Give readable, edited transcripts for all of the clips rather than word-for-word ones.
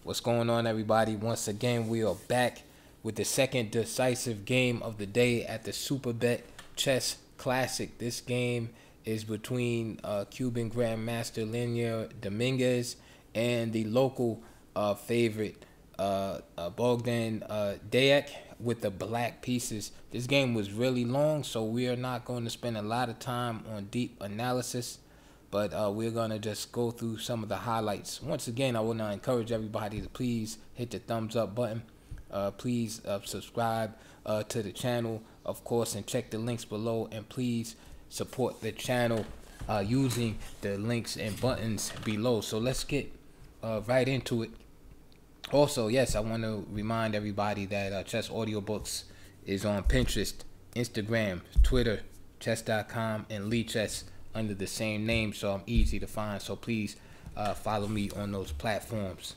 What's going on, everybody? Once again, we are back with the second decisive game of the day at the Suberbet Chess Classic. This game is between Cuban Grandmaster Linear Dominguez and the local favorite Bogdan Deac with the black pieces. This game was really long, so we are not going to spend a lot of time on deep analysis, but we're going to just go through some of the highlights. Once again, I want to encourage everybody to please hit the thumbs up button. Please subscribe to the channel, of course, and check the links below. And please support the channel using the links and buttons below. So let's get right into it. Also, yes, I want to remind everybody that Chess Audiobooks is on Pinterest, Instagram, Twitter, chess.com, and Chess under the same name, so I'm easy to find. So please follow me on those platforms.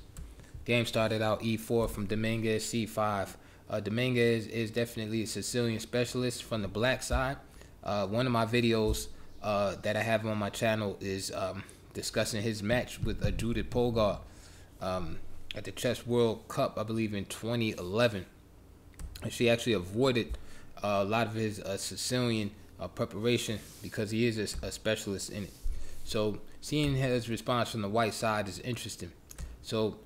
Game started out e4 from Dominguez, c5. Dominguez is definitely a Sicilian specialist from the black side. One of my videos that I have on my channel is discussing his match with Judith Polgar at the Chess World Cup, I believe in 2011. And she actually avoided a lot of his Sicilian preparation because he is a specialist in it. So seeing his response from the white side is interesting. So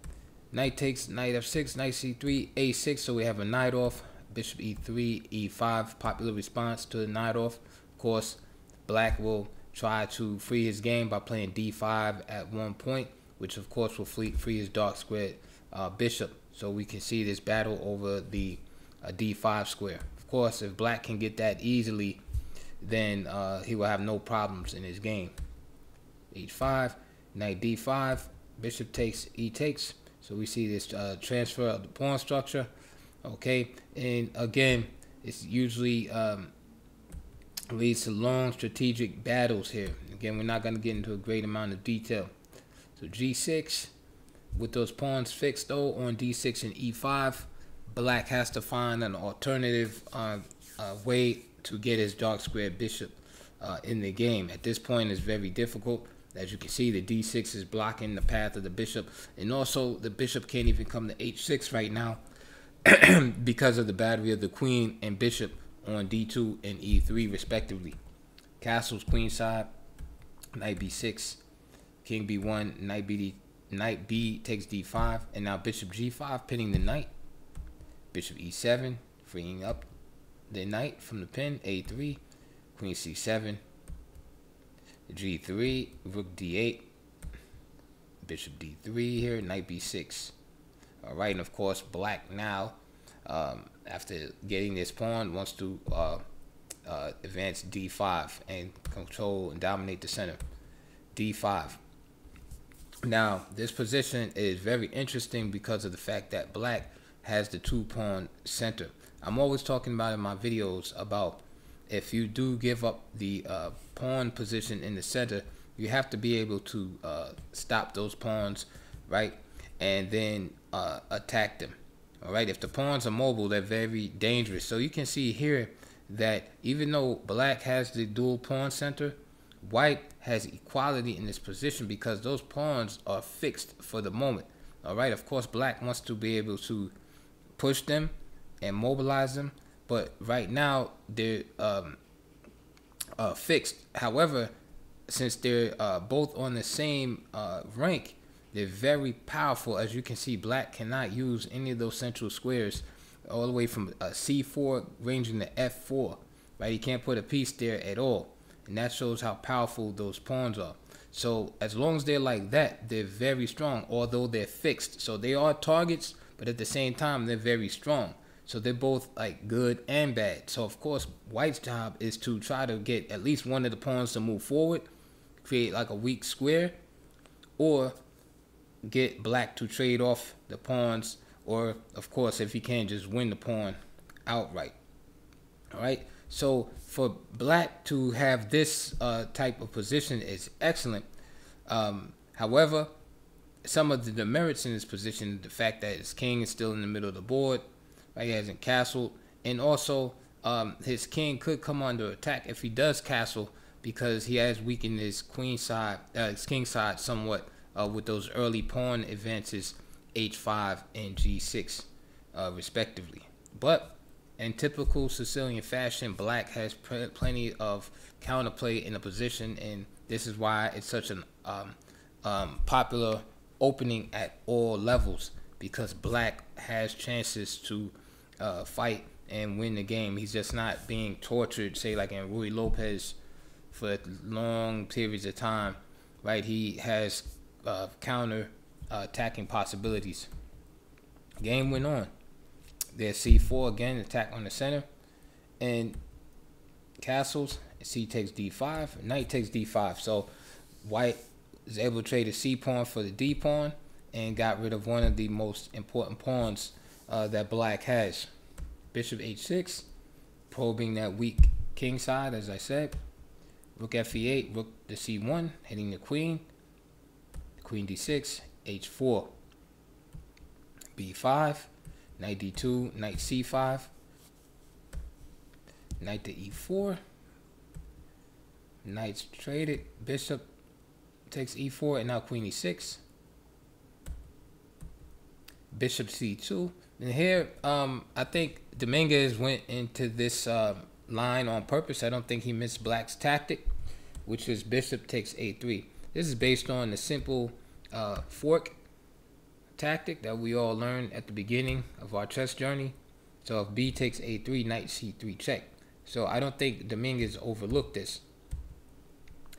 knight takes, knight f6, knight c3, a6. So we have a knight off, bishop e3, e5. Popular response to the knight off. Of course, black will try to free his game by playing d5 at one point, which of course will free his dark squared bishop. So we can see this battle over the d5 square. Of course, if black can get that easily, then he will have no problems in his game. h5, knight d5, bishop takes, e takes. So we see this transfer of the pawn structure. Okay, and again, it's usually leads to long strategic battles here. Again, we're not going to get into a great amount of detail. So g6, with those pawns fixed though on d6 and e5, black has to find an alternative way to get his dark squared bishop in the game. At this point, it's very difficult. As you can see, the d6 is blocking the path of the bishop, and also the bishop can't even come to h6 right now because of the battery of the queen and bishop on d2 and e3 respectively. Castles queenside, knight b6, king b1, knight b takes d5, and now bishop g5 pinning the knight. Bishop e7, freeing up the knight from the pin. a3, queen c7, g3, rook d8, bishop d3 here, knight b6. All right, and of course black now, after getting this pawn, wants to advance d5 and control and dominate the center. d5. Now this position is very interesting because of the fact that black has the two-pawn center. I'm always talking about in my videos about if you do give up the pawn position in the center, you have to be able to stop those pawns, right? And then attack them. All right, if the pawns are mobile, they're very dangerous. So you can see here that even though black has the dual pawn center, white has equality in this position because those pawns are fixed for the moment. All right, of course, black wants to be able to push them and mobilize them, but right now they're fixed. However, since they're both on the same rank, they're very powerful. As you can see, black cannot use any of those central squares all the way from c4 ranging to f4, right? He can't put a piece there at all, and that shows how powerful those pawns are. So as long as they're like that, they're very strong, although they're fixed. So they are targets, but at the same time, they're very strong. So they're both like good and bad. So of course, white's job is to try to get at least one of the pawns to move forward, create like a weak square, or get black to trade off the pawns, or of course, if he can, just win the pawn outright. All right. So for black to have this type of position is excellent. However, some of the demerits in this position, the fact that his king is still in the middle of the board, right? He hasn't castled, and also his king could come under attack if he does castle, because he has weakened his queen side, his king side somewhat with those early pawn advances h5 and g6, respectively. But in typical Sicilian fashion, black has plenty of counterplay in the position, and this is why it's such an popular opening at all levels, because black has chances to fight and win the game. He's just not being tortured, say like in Ruy Lopez, for long periods of time, right? He has counter attacking possibilities. Game went on. There's c4 again, attack on the center, and castles. C takes d5, knight takes d5. So white is able to trade a c pawn for the d pawn and got rid of one of the most important pawns that black has. Bishop h6, probing that weak king side, as I said. Rook f8, rook to c1, hitting the queen. Queen d6, h4, b5, knight d2, knight c5, knight to e4. Knights traded, bishop takes e4, and now queen e6. Bishop c2. And here, I think Dominguez went into this line on purpose. I don't think he missed black's tactic, which is bishop takes a3. This is based on the simple fork tactic that we all learned at the beginning of our chess journey. So if b takes a3, knight c3 check. So I don't think Dominguez overlooked this,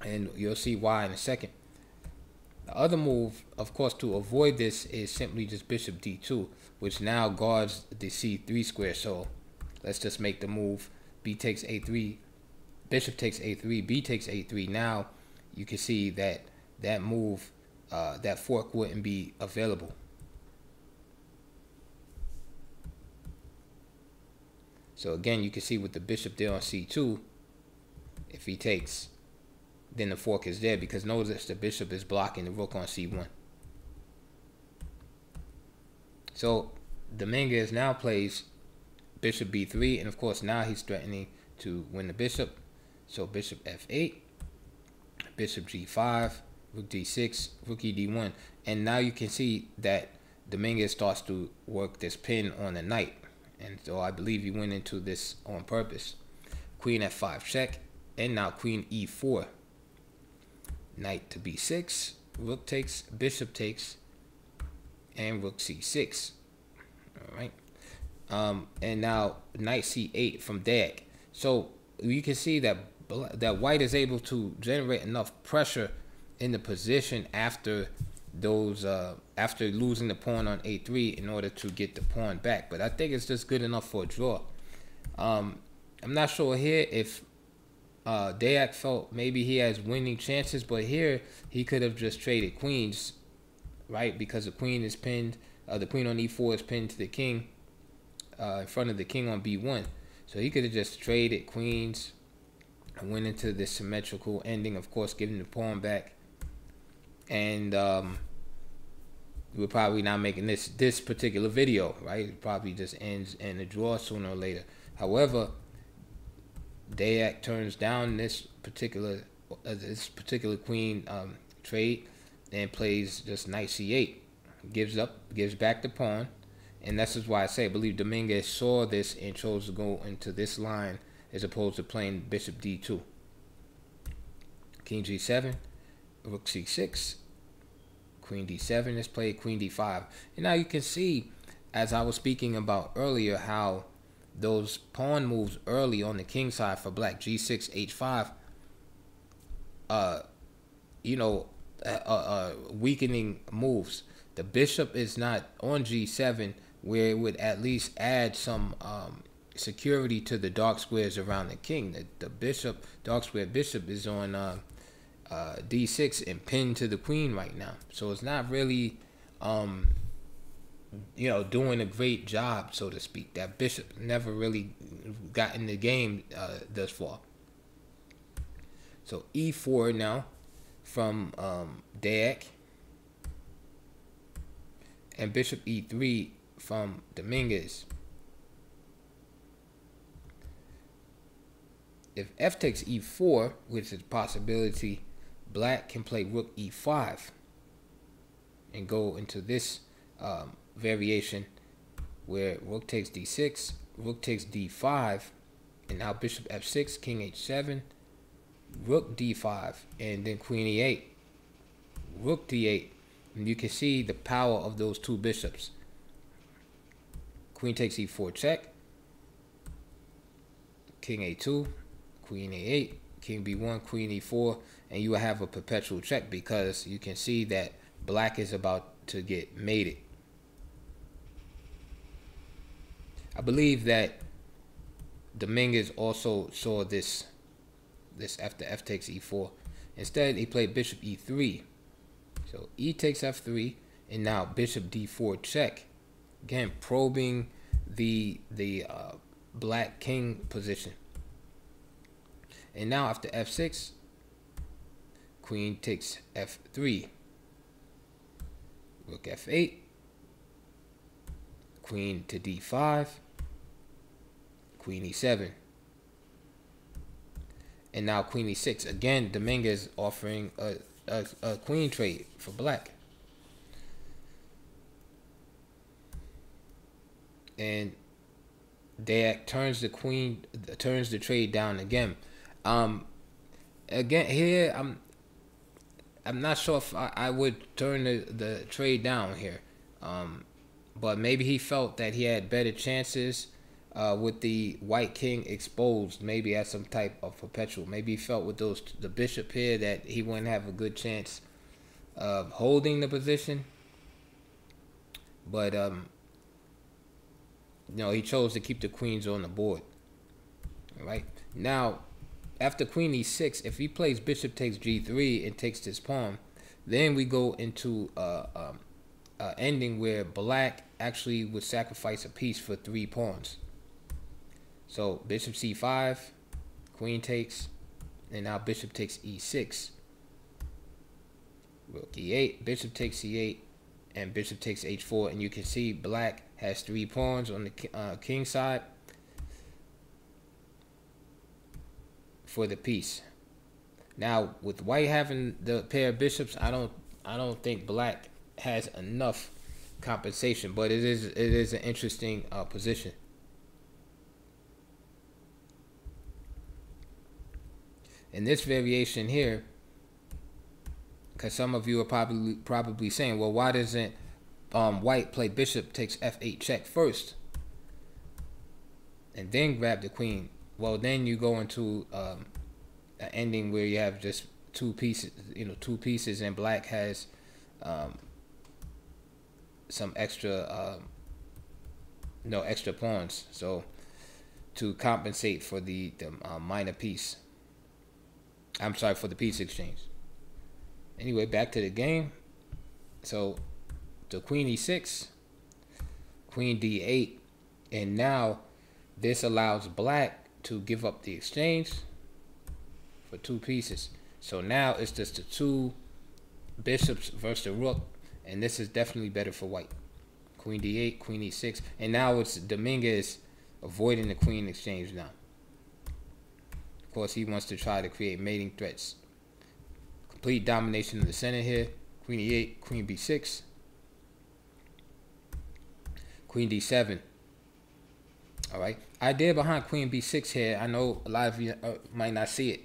and you'll see why in a second. The other move, of course, to avoid this is simply just bishop d2, which now guards the c3 square. So let's just make the move b takes a3, bishop takes a3, b takes a3. Now you can see that that move, that fork wouldn't be available. So again, you can see with the bishop there on c2, if he takes, then the fork is there, because notice the bishop is blocking the rook on c1. So Dominguez now plays bishop b3, and of course now he's threatening to win the bishop. So bishop f8, bishop g5, rook d6, rook e d1, and now you can see that Dominguez starts to work this pin on the knight, and so I believe he went into this on purpose. Queen f5 check, and now queen e4, knight to b6, rook takes, bishop takes, and rook c6. All right, and now knight c8 from Deac. So you can see that white is able to generate enough pressure in the position after those after losing the pawn on a3 in order to get the pawn back. But I think it's just good enough for a draw. I'm not sure here if Deac felt maybe he has winning chances, but here he could have just traded queens, right? Because the queen is pinned, the queen on e4 is pinned to the king in front of the king on b1. So he could have just traded queens and went into this symmetrical ending, of course, giving the pawn back. And we're probably not making this particular video, right? It probably just ends in a draw sooner or later. However, Deac turns down this particular queen trade and plays just knight c8, gives back the pawn, and this is why I say I believe Dominguez saw this and chose to go into this line as opposed to playing bishop d2. King g7, rook c6, queen d7 is played, queen d5, and now you can see, as I was speaking about earlier, how those pawn moves early on the king side for black, g6, h5, weakening moves. The bishop is not on g7, where it would at least add some security to the dark squares around the king. The bishop, dark square bishop, is on d6 and pinned to the queen right now. So it's not really doing a great job, so to speak. That bishop never really got in the game thus far. So e4 now from Deac, and bishop e3 from Dominguez. If f takes e4, which is a possibility, black can play rook e5 and go into this variation where rook takes d6, rook takes d5, and now bishop f6, king h7, rook d5, and then queen e8, rook d8. And you can see the power of those two bishops. Queen takes e4 check, king a2, queen a8, king b1, queen e4, and you will have a perpetual check because you can see that black is about to get mated. I believe that Dominguez also saw this after f takes e4. Instead, he played bishop e3. So e takes f3, and now bishop d4 check. Again, probing the black king position. And now after f6, queen takes f3, rook f8, queen to d5, queen e7, and now queen e6. Again, Dominguez offering a queen trade for black. And Deac turns the trade down again. Again here, I'm not sure if I would turn the trade down here. But maybe he felt that he had better chances with the white king exposed, maybe as some type of perpetual. Maybe he felt with the bishop here that he wouldn't have a good chance of holding the position. But he chose to keep the queens on the board. All right. Now, after queen e6, if he plays bishop takes g3 and takes this pawn, then we go into ending where black actually would sacrifice a piece for 3 pawns. So bishop c5, queen takes, and now bishop takes e6, rook e8, bishop takes c8, and bishop takes h4. And you can see black has 3 pawns on the king side for the piece. Now with white having the pair of bishops, I don't think black has enough compensation, but it is an interesting position. In this variation here, because some of you are probably saying, well, why doesn't white play bishop takes f8 check first and then grab the queen? Well, then you go into an ending where you have just 2 pieces, and black has some extra extra pawns, so to compensate for the minor piece. I'm sorry, for the piece exchange. Anyway, back to the game. So the queen e6, queen d8, and now this allows black to give up the exchange for 2 pieces. So now it's just the 2 bishops versus the rook, and this is definitely better for white. Queen d8, queen e6, and now it's Dominguez avoiding the queen exchange now. Of course, he wants to try to create mating threats. Complete domination of the center here. Queen e8, queen b6, queen d7. All right. Idea behind queen b6 here, I know a lot of you might not see it.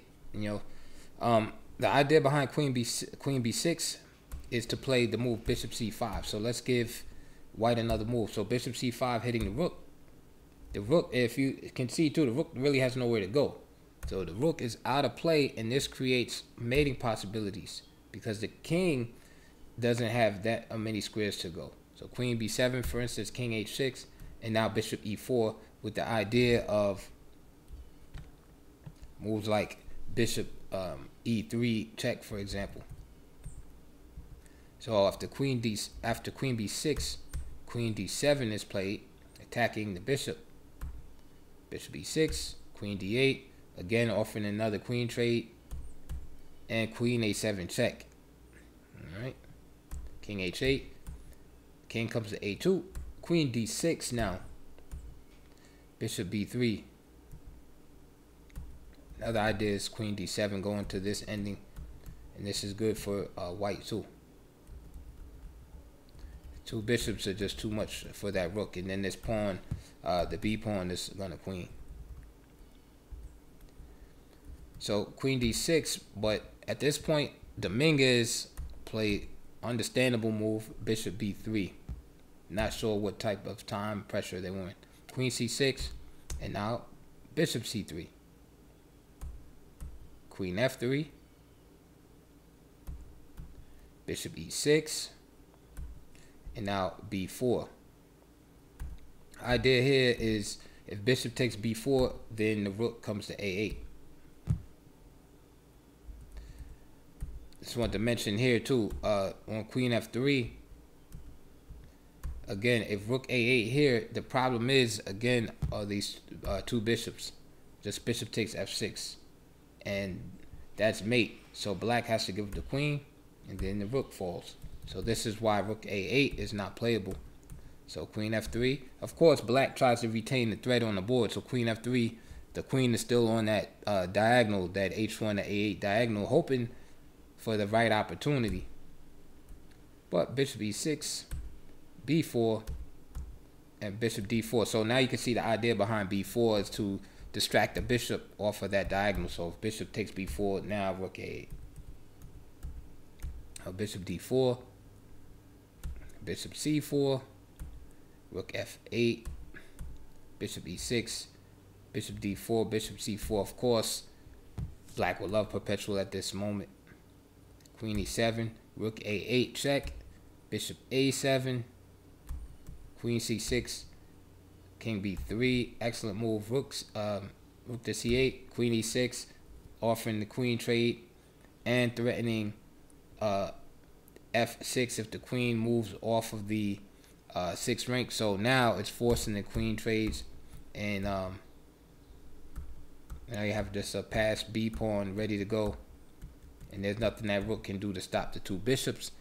The idea behind queen b6 is to play the move bishop c5. So let's give white another move. So bishop c5 hitting the rook. The rook, if you can see too, the rook really has nowhere to go. So the rook is out of play, and this creates mating possibilities because the king doesn't have that many squares to go. So queen b7, for instance, king h6, and now bishop e4 with the idea of moves like bishop e3 check, for example. So after queen b6, queen d7 is played, attacking the bishop. Bishop e6, queen d8, again offering another queen trade, and queen a7 check. All right, king h8, king comes to a2, queen d6 now, bishop b3. Another idea is queen d7 going to this ending, and this is good for white too. Two bishops are just too much for that rook, and then this pawn, the b pawn, is gonna queen. So queen d6, but at this point, Dominguez played understandable move, bishop b3. Not sure what type of time pressure they want. Queen c6, and now bishop c3. Queen f3. Bishop e6. And now b4. Idea here is if bishop takes b4, then the rook comes to a8. Just want to mention here too, on queen f3, again, if rook a8 here, the problem is, again, these two bishops. Just bishop takes f6, and that's mate. So black has to give the queen, and then the rook falls. So this is why rook a8 is not playable. So queen f3. Of course, black tries to retain the threat on the board. So queen f3, the queen is still on that diagonal, that h1 to a8 diagonal, hoping for the right opportunity. But bishop e6, b4, and bishop d4. So now you can see the idea behind b4 is to distract the bishop off of that diagonal. So if bishop takes b4, now rook a8. Bishop d4, bishop c4, rook f8, bishop e6, bishop d4, bishop c4. Of course, black will love perpetual at this moment. Queen e7, rook a8 check, bishop a7, queen c6, king b3, excellent move. Rook to c8, queen e6, offering the queen trade and threatening f6 if the queen moves off of the 6th rank. So now it's forcing the queen trades, and now you have this passed b pawn ready to go. And there's nothing that rook can do to stop the two bishops.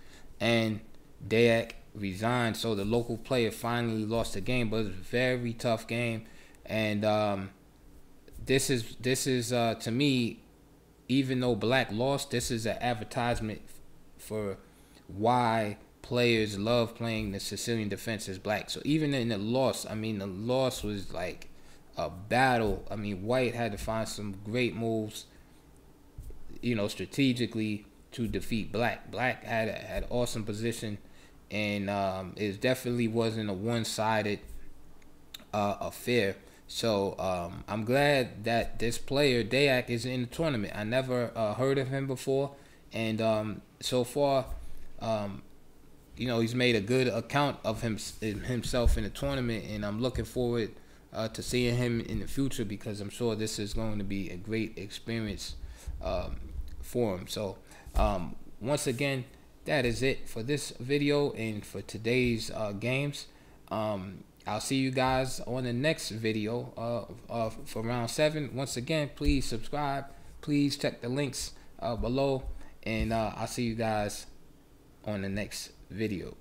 And Deac resigned, so the local player finally lost the game, but it was a very tough game. And this is to me, even though black lost, this is an advertisement for why players love playing the Sicilian defense as black. So even in the loss, I mean, the loss was like a battle. I mean, white had to find some great moves, you know, strategically to defeat black. Black had awesome position, and it definitely wasn't a one-sided affair. So I'm glad that this player Deac is in the tournament. I never heard of him before, and so far, you know, he's made a good account of himself in the tournament, and I'm looking forward to seeing him in the future, because I'm sure this is going to be a great experience for him. So once again, that is it for this video and for today's games. I'll see you guys on the next video for round 7. Once again, please subscribe, please check the links below, and I'll see you guys on the next video.